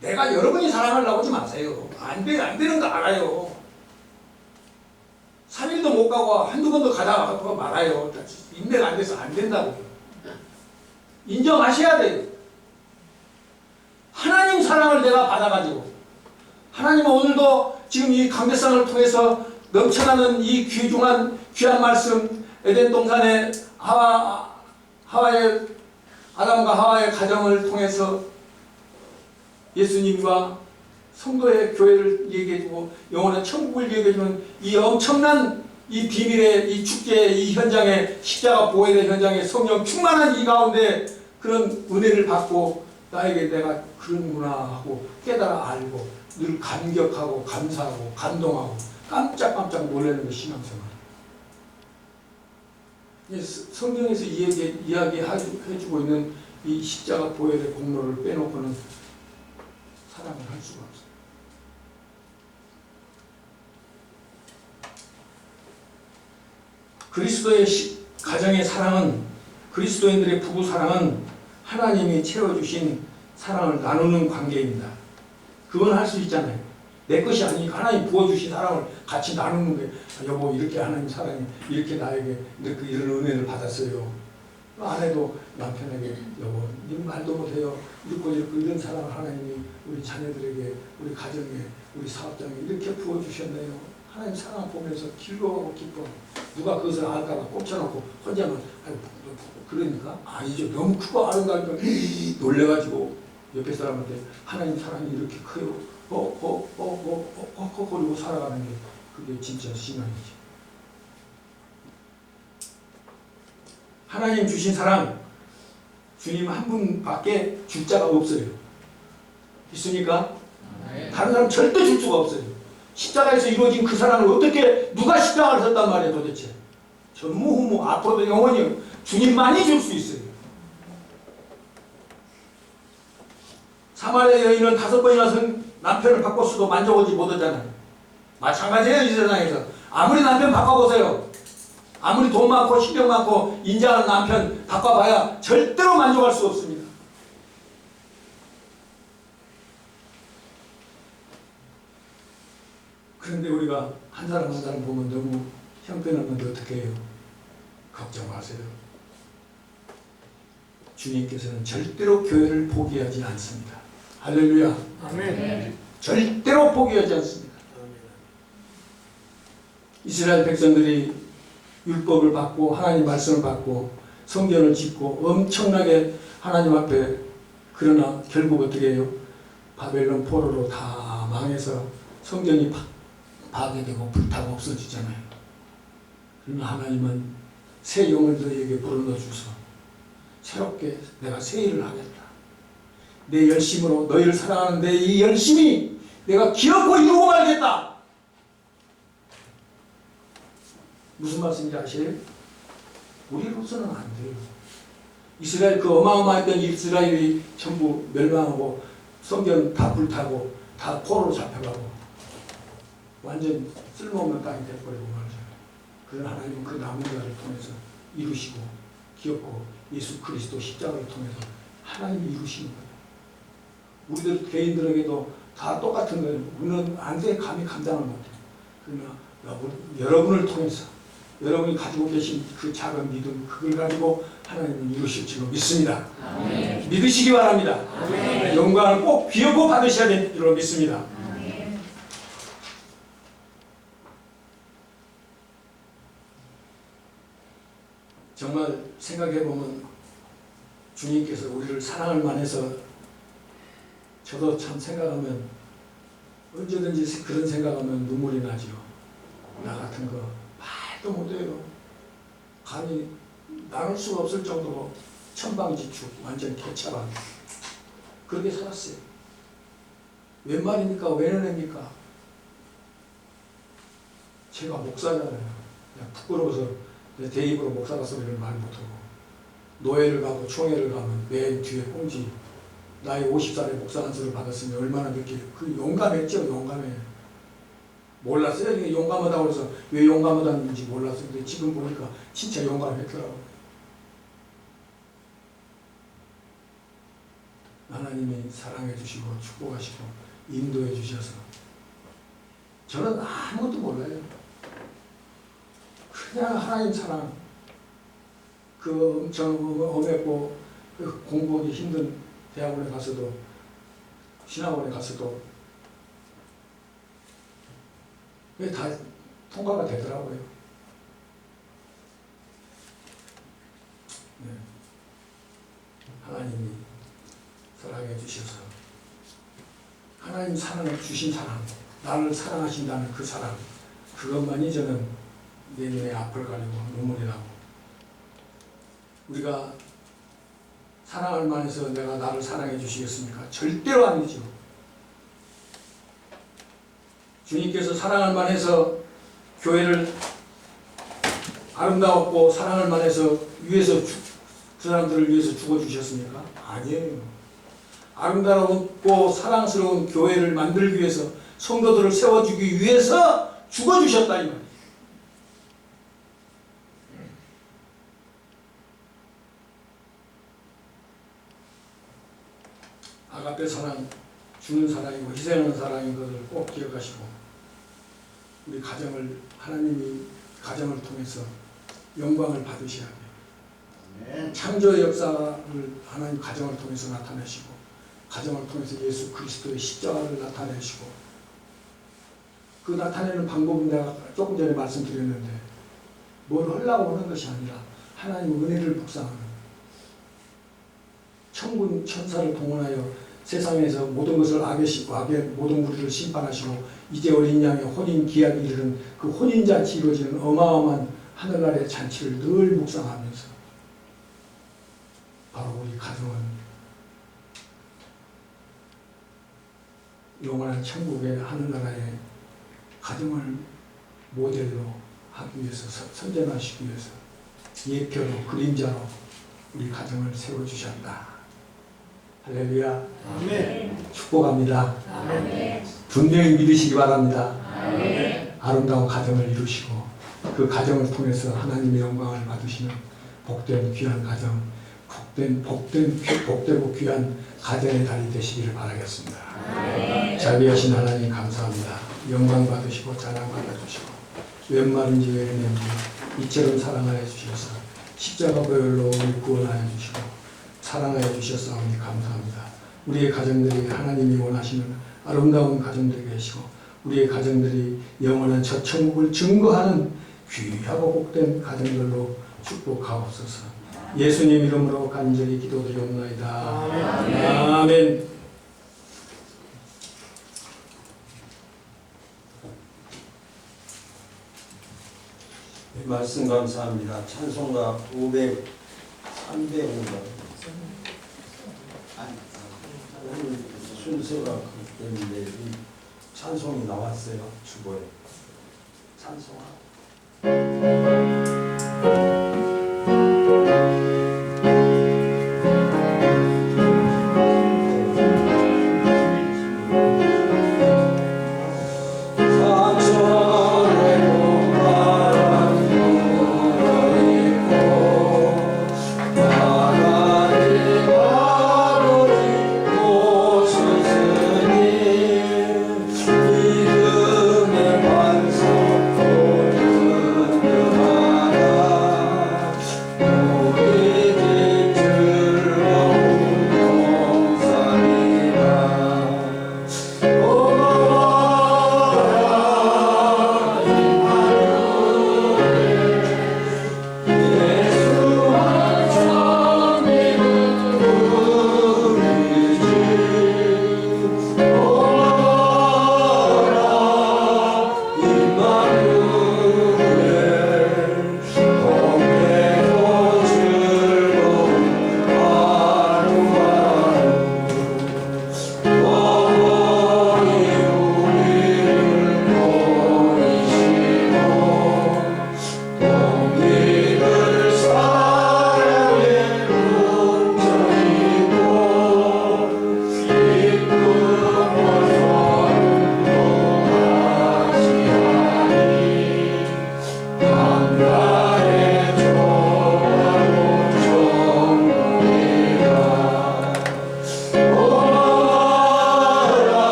내가 여러분이 사랑하려고 하지 마세요. 안 되는 거 알아요. 3일도 못 가고 한두 번도 가다가 말아요. 인내가 안 돼서 안 된다고요. 인정하셔야 돼요. 하나님 사랑을 내가 받아가지고 하나님은 오늘도 지금 이 강대상을 통해서 넘쳐나는 이 귀한 말씀 에덴 동산의 아담과 하와의 가정을 통해서 예수님과 성도의 교회를 얘기해주고 영원한 천국을 얘기해주는 이 엄청난 이 비밀의 이 축제의 이 현장에 십자가 보혈의 현장에 성령 충만한 이 가운데 그런 은혜를 받고 나에게 내가 그런구나 하고 깨달아 알고 늘 감격하고 감사하고 감동하고 깜짝깜짝 놀라는 게 신앙생활. 성경에서 이야기해주고 있는 이 십자가 보혈의 공로를 빼놓고는 사랑을 할 수가 없어요. 그리스도의 가정의 사랑은, 그리스도인들의 부부 사랑은 하나님이 채워주신 사랑을 나누는 관계입니다. 그건 할 수 있잖아요. 내 것이 아니니까 하나님 부어주신 사랑을 같이 나누는 게, 여보 이렇게 하나님 사랑이 이렇게 나에게 이렇게 이런 은혜를 받았어요. 아내도 남편에게 여보 님 말도 못해요. 이런 사랑을 하나님이 우리 자녀들에게, 우리 가정에, 우리 사업장에 이렇게 부어주셨네요. 하나님 사랑 보면서 즐거워하고 기뻐. 누가 그것을 알까봐 꼽쳐놓고 혼자만 그러니까 아니죠. 너무 크고 아름다우니까 놀래가지고 옆에 사람한테 하나님 사랑이 이렇게 커요. 거리고 살아가는 게 그게 진짜 신앙이지. 하나님 주신 사랑, 주님 한 분밖에 줄 자가 없어요. 있습니까? 다른 사람 절대 줄 수가 없어요. 십자가에서 이루어진 그 사랑을 어떻게 누가 십자가를 섰단 말이에요 도대체. 전무후무 앞으로도 영원히 주님만이 줄 수 있어요. 사마리아 여인은 5번이나 남편을 바꿨어도 만족하지 못하잖아요. 마찬가지예요. 이 세상에서 아무리 남편 바꿔보세요. 아무리 돈 많고 신경 많고 인자하는 남편 바꿔봐야 절대로 만족할 수 없습니다. 그런데 우리가 한 사람 한 사람 보면 너무 형편없는데 어떻게 해요? 걱정 마세요. 주님께서는 절대로 교회를 포기하지 않습니다. 할렐루야. 아멘. 절대로 포기하지 않습니다. 이스라엘 백성들이 율법을 받고 하나님 말씀을 받고 성전을 짓고 엄청나게 하나님 앞에, 그러나 결국 어떻게 해요? 바벨론 포로로 다 망해서 성전이 파괴되고 불타고 없어지잖아요. 그러나 하나님은 새 영을 너희에게 불어넣어 주소. 새롭게 내가 새 일을 하겠다. 내 열심으로 너희를 사랑하는 내 이 열심이 내가 기어코 이루고 말겠다. 무슨 말씀인지 아시래요? 우리로서는 안 돼요. 이스라엘 그 어마어마했던 이스라엘이 전부 멸망하고 성전 다 불타고 다 포로로 잡혀가고 완전 쓸모없는 땅이 돼버리고 말이죠. 그러나 하나님은 그 남은 자를 통해서 이루시고 기업고 예수 그리스도 십자가를 통해서 하나님이 이루시는 거예요. 우리들 개인들에게도 다 똑같은 거예요. 우리는 안 돼, 감히 감당을 못해요. 그러나 여러분을 통해서 여러분이 가지고 계신 그 작은 믿음, 그걸 가지고 하나님은 이루실 줄로 믿습니다. 아멘. 믿으시기 바랍니다. 아멘. 영광을 꼭 비우고 받으셔야 될 줄로 믿습니다. 아멘. 정말 생각해보면 주님께서 우리를 사랑을 만해서, 저도 참 생각하면 언제든지 그런 생각하면 눈물이 나죠. 나 같은 거 말도 못해요. 감히 나눌 수가 없을 정도로 천방지축, 완전 개차반 그렇게 살았어요. 웬 말입니까? 왜 은혜입니까? 제가 목사잖아요. 그냥 부끄러워서 대입으로 목사가 소리를 많이 못하고, 노예를 가고 총회를 가면 맨 뒤에 홍지, 나이 50살에 목사 안수를 받았으면 얼마나 늦게, 그 용감했죠. 용감해. 몰랐어요. 이게 용감하다고 해서 왜 용감하다는지 몰랐어요. 근데 지금 보니까 진짜 용감했더라고요. 하나님이 사랑해 주시고 축복하시고 인도해 주셔서 저는 아무것도 몰라요. 그냥 하나님 사랑, 그 엄청 엄했고 공부하기 힘든 대학원에 가서도, 신학원에 가서도 왜 다 통과가 되더라고요. 네. 하나님이 사랑해 주셔서, 하나님 사랑해 주신 사랑, 나를 사랑하신다는 그 사랑, 그것만이 저는 내 눈에 앞을 가리고 눈물이 나고, 우리가 사랑할 만해서 내가 나를 사랑해 주시겠습니까? 절대로 아니죠. 주님께서 사랑할 만해서 교회를 아름다웠고 사랑할 만해서 위해서 그 사람들을 위해서 죽어주셨습니까? 아니에요. 아름다웠고 사랑스러운 교회를 만들기 위해서, 성도들을 세워주기 위해서 죽어주셨다 이 말이에요. 앞에 사랑, 주는 사랑이고 희생하는 사랑인 것을 꼭 기억하시고 우리 가정을 하나님이 가정을 통해서 영광을 받으셔야 돼요. 창조의 역사를 하나님 가정을 통해서 나타내시고 가정을 통해서 예수 그리스도의 십자가를 나타내시고 그 나타내는 방법은 내가 조금 전에 말씀드렸는데 뭘 하려고 하는 것이 아니라 하나님 은혜를 묵상하는 천군 천사를 동원하여 세상에서 모든 것을 악의 모든 무리를 심판하시고 이제 어린 양의 혼인 기약이 이르는 그 혼인잔치 이루어지는 어마어마한 하늘나라의 잔치를 늘 묵상하면서 바로 우리 가정은 영원한 천국의 하늘나라의 가정을 모델로 하기 위해서 선전하시기 위해서 예표로 그림자로 우리 가정을 세워주셨다. 할렐루야. 아멘. 축복합니다. 아멘. 분명히 믿으시기 바랍니다. 아멘. 아름다운 가정을 이루시고 그 가정을 통해서 하나님의 영광을 받으시는 복된 귀한 가정, 복되고 귀한 가정의 달이 되시기를 바라겠습니다. 아멘. 자비하신 하나님 감사합니다. 영광 받으시고 자랑 받아주시고 웬만한지 외면인지 이처럼 사랑하여 주셔서 십자가 보혈로 우리 구원하여 주시고 사랑하여 주셨사오니 감사합니다. 우리의 가정들이 하나님이 원하시는 아름다운 가정들이 계시고 우리의 가정들이 영원한 첫 천국을 증거하는 귀하고 복된 가정들로 축복하옵소서. 예수님 이름으로 간절히 기도드리옵나이다. 아멘. 아멘. 말씀 감사합니다. 찬송가 500, 300인가 오늘 순서가 그렇기 때문에 이 찬송이 나왔어요. 주보에 찬송가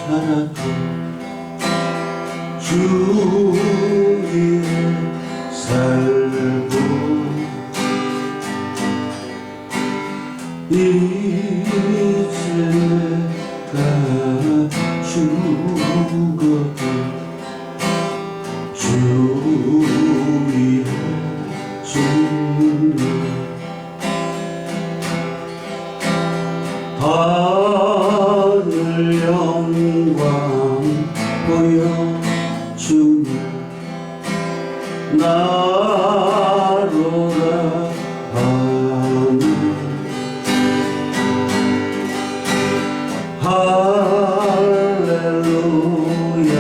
살아도 주위에 살고 이제 내가 죽어도 주위에 죽는 하늘 영광 보여주며 나로라 하는 할렐루야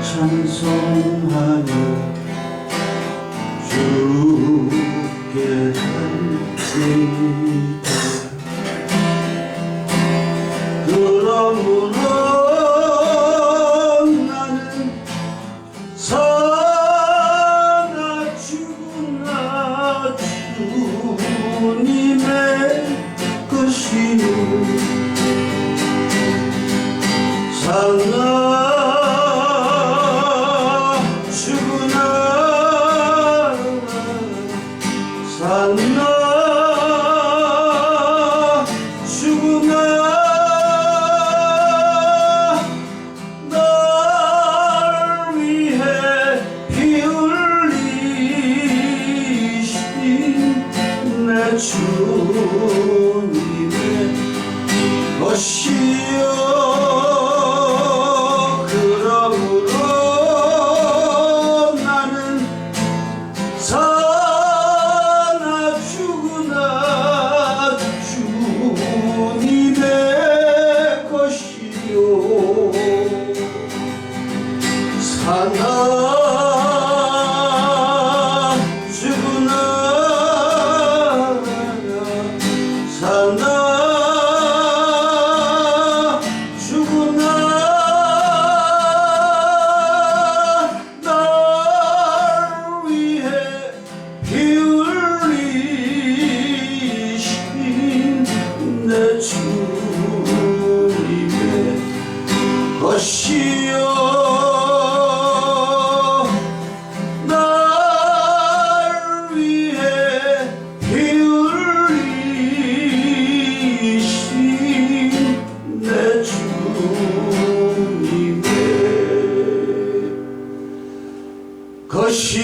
찬송하며 주께 드립니다. 그러므로 나는 사나 죽으나 주님의 것이요 사나 죽으나 사나 죽으나 날 위해 피 흘리신 내 주님의 것이요 그러므로 나는 사나 죽으나 주님의 것이요 사나 죽으나 사나 죽으나 날 위해 피 흘리신 내 주님의 것이요 날 위해 피 흘리신 내 주님의 것이요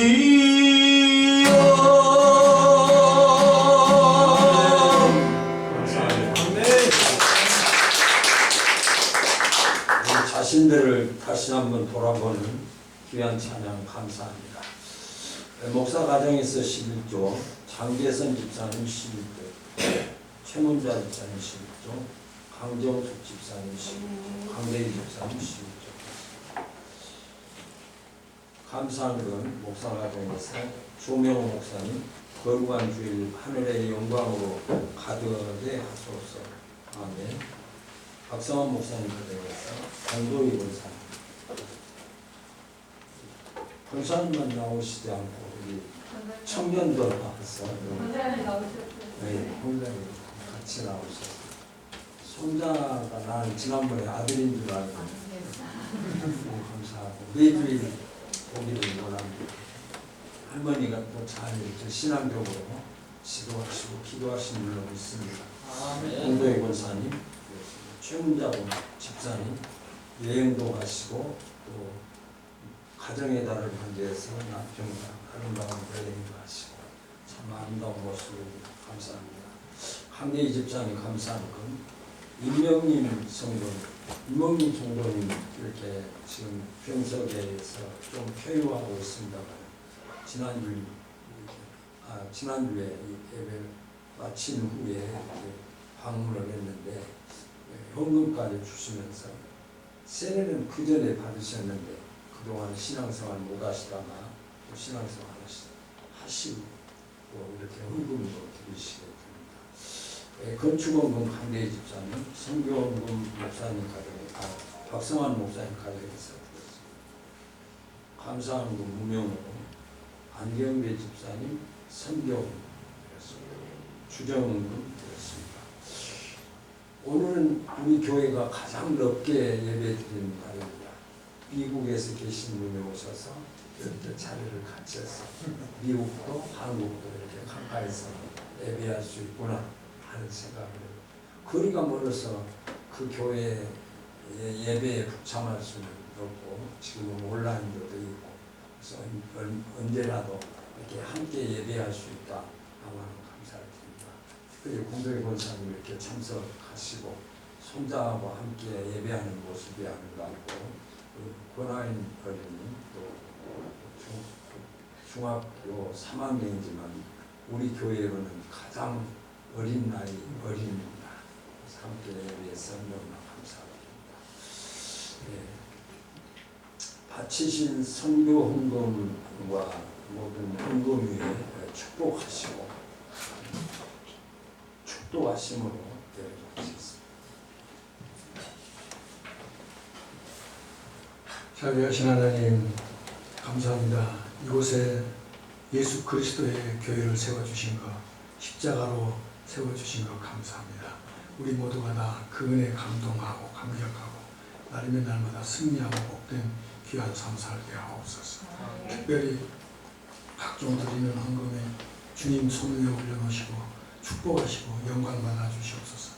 우리 자신들을 다시 한번 돌아보는 귀한 찬양 감사합니다. 목사 가정에서 11조, 장계선 집사님 11조, 최문자 집사님 11조, 강정숙 집사님 11조, 강대희 집사님 11조. 감사한 건 목사 가정에서 조명호 목사님 거룩한 주일 하늘의 영광으로 가득해 하소서. 아멘. 박성환 목사님 가정에서 강도희 권사님. 권사님만 나오시지 않고 우리 청년들 나왔어. 네, 혼자님 같이 나오셨어요. 손자가 나는 지난번에 아들인 줄 알고 감사하고 매주일 보기를 원합니다. 할머니가 또 잘 신앙적으로 지도하시고 기도하시는 줄로 믿습니다. 홍도희 권사님, 최문자 집사님, 여행도 가시고 또 가정의 달을 반대해서 남편과 아름다운 여행도 하시고 참 아름다운 모습을 감사합니다. 강대희 집사님 감사한 건 임명님 성도님 이렇게 지금 병석에서 좀 표유하고 있습니다만 지난주에 이 예배를 마친 후에 이렇게 방문을 했는데 현금까지 주시면서 세례는 그 전에 받으셨는데 그동안 신앙생활 못 하시다가 또 신앙생활 하시고 또 이렇게 헌금도 드리시게 됩니다. 건축원금 강대희 집사님, 성교원금 목사님 가정에 박성환 목사님 가정에서 드렸습니다. 감사원금 무명으로 안경배 집사님 선교원금 드렸습니다. 주정원금 드렸습니다. 오늘은 우리 교회가 가장 넓게 예배드리는 날입니다. 미국에서 계신 분이 오셔서 이렇게 자리를 같이 해서 미국도 한국도 이렇게 가까이서 예배할 수 있구나 하는 생각을 해요. 거리가 멀어서 그 교회 예배에 북참할 수는 없고 지금은 온라인도 있고 그래서 언제라도 이렇게 함께 예배할 수 있다 하는 감사를 드립니다. 특별히 공동의 권사님 이렇게 참석하시고 손자와 함께 예배하는 모습이 아름답고 권하인 어린이 또 중학교 3학년이지만 우리 교회로는 가장 어린 나이 어린입니다. 함께 예배해서 너무나 감사합니다. 바치신 선교 헌금과 모든 헌금 위에 축복하시고 축도하심으로 내려주시겠습니다. 자비하신 하나님 감사합니다. 이곳에 예수 그리스도의 교회를 세워주신 것, 십자가로 세워주신 것 감사합니다. 우리 모두가 다 그 은혜에 감동하고 감격하고 날이면 날마다 승리하고 복된 귀한 삶 살게 하옵소서. 특별히 각종 드리는 헌금에 주님 손 위에 올려놓으시고 축복하시고 영광 받아 주시옵소서.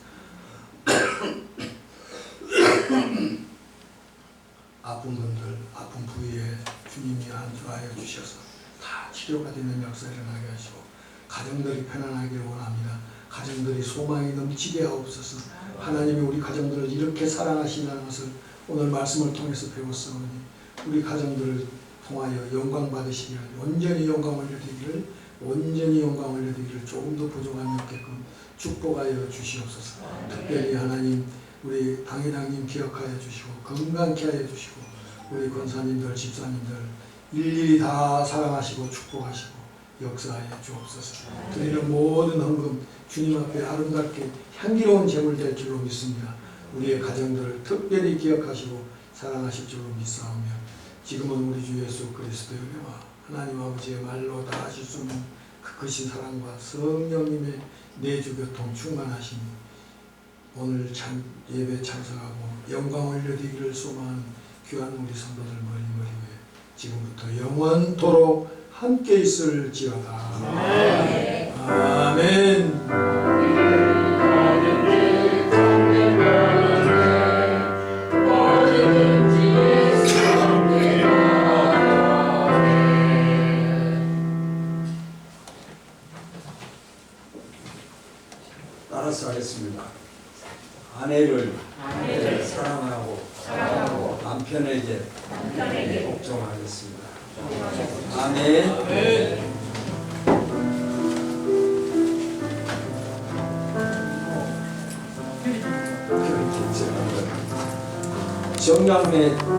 아픈 분들 아픈 부위에 주님이 안주하여 주셔서 다 치료가 되는 역사를 일어나게 하시고 가정들이 편안하기를 원합니다. 가정들이 소망이 넘치게 하옵소서. 하나님이 우리 가정들을 이렇게 사랑하신다는 것을 오늘 말씀을 통해서 배웠사오니 우리 가정들을 통하여 영광 받으시기를 온전히 영광 올려드리기를 조금도 부족함이 없게끔 축복하여 주시옵소서. 특별히 하나님 우리 당회장님 기억하여 주시고 건강케 하여 주시고 우리 권사님들 집사님들 일일이 다 사랑하시고 축복하시고 역사하여 주옵소서. 드리는 모든 헌금 주님 앞에 아름답게 향기로운 제물 될 줄로 믿습니다. 우리의 가정들을 특별히 기억하시고 사랑하실 줄로 믿사오며 지금은 우리 주 예수 그리스도의 은혜와 하나님 아버지의 말로 다 하실 수 없는 그 크신 사랑과 성령님의 내주 교통 충만하심이 오늘 참 예배 참석하고 영광 올려드리기를 소망하는 귀한 우리 성도들 머리 위에 지금부터 영원토록 함께 있을지어다. 아멘. 따라서 하겠습니다. 아내를 사랑하고 남편에게 복종하겠습니다. 아멘. 정량의